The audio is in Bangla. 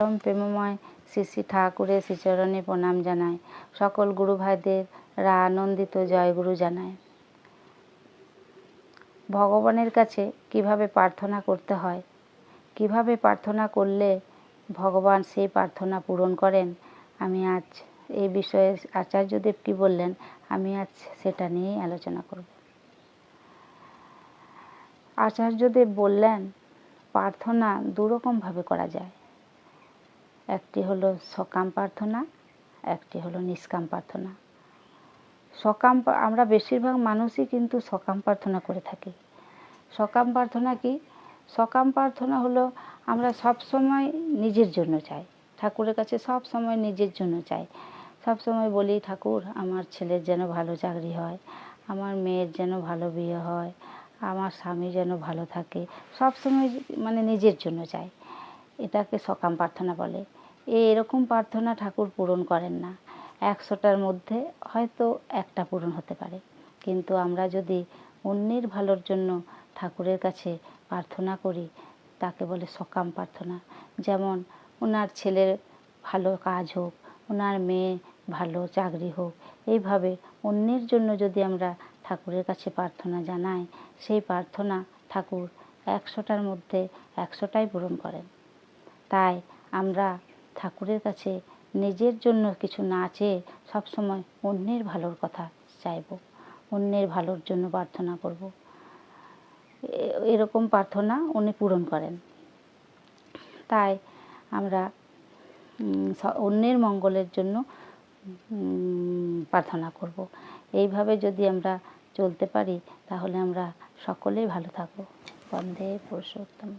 পরম প্রেমময় শ্রী শ্রী ঠাকুরের শ্রীচরণে প্রণাম জানায়। সকল গুরু ভাইদের আনন্দিত জয়গুরু জানায়। ভগবানের কাছে কিভাবে প্রার্থনা করতে হয়, কিভাবে প্রার্থনা করলে ভগবান সেই প্রার্থনা পূরণ করেন, আমি আজ এই বিষয়ে আচার্যদেব কি বললেন, আমি আজ সেটা নিয়েই আলোচনা করব। আচার্যদেব বললেন প্রার্থনা দুরকমভাবে করা যায়। একটি হলো সকাম প্রার্থনা, একটি হলো নিষ্কাম প্রার্থনা। আমরা বেশিরভাগ মানুষই কিন্তু সকাম প্রার্থনা করে থাকি। সকাম প্রার্থনা কি? সকাম প্রার্থনা হলো আমরা সব সময় নিজের জন্য চাই, ঠাকুরের কাছে সব সময় নিজের জন্য চাই। সব সময় বলি, ঠাকুর আমার ছেলের যেন ভালো চাকরি হয়, আমার মেয়ের যেন ভালো বিয়ে হয়, আমার স্বামী যেন ভালো থাকে, সব সময় মানে নিজের জন্য চাই। এটাকে সকাম প্রার্থনা বলে। এরকম প্রার্থনা ঠাকুর পূরণ করেন না। 100টার মধ্যে হয়তো একটা পূরণ হতে পারে। কিন্তু আমরা যদি অন্যের ভালোর জন্য ঠাকুরের কাছে প্রার্থনা করি, তাকে বলে সকাম প্রার্থনা। যেমন ওনার ছেলের ভালো কাজ হোক, ওনার মেয়ে ভালো চাকরি হোক, এইভাবে অন্যের জন্য যদি আমরা ঠাকুরের কাছে প্রার্থনা জানাই, সেই প্রার্থনা ঠাকুর 100টার মধ্যে 100টাই পূরণ করেন। তাই আমরা ঠাকুরের কাছে নিজের জন্য কিছু না চেয়ে সবসময় অন্যের ভালোর কথা চাইব, অন্যের ভালোর জন্য প্রার্থনা করব। এরকম প্রার্থনা উনি পূরণ করেন। তাই আমরা অন্যের মঙ্গলের জন্য প্রার্থনা করব। এইভাবে যদি আমরা চলতে পারি, তাহলে আমরা সকলেই ভালো থাকব। বন্দে পুরুষোত্তম।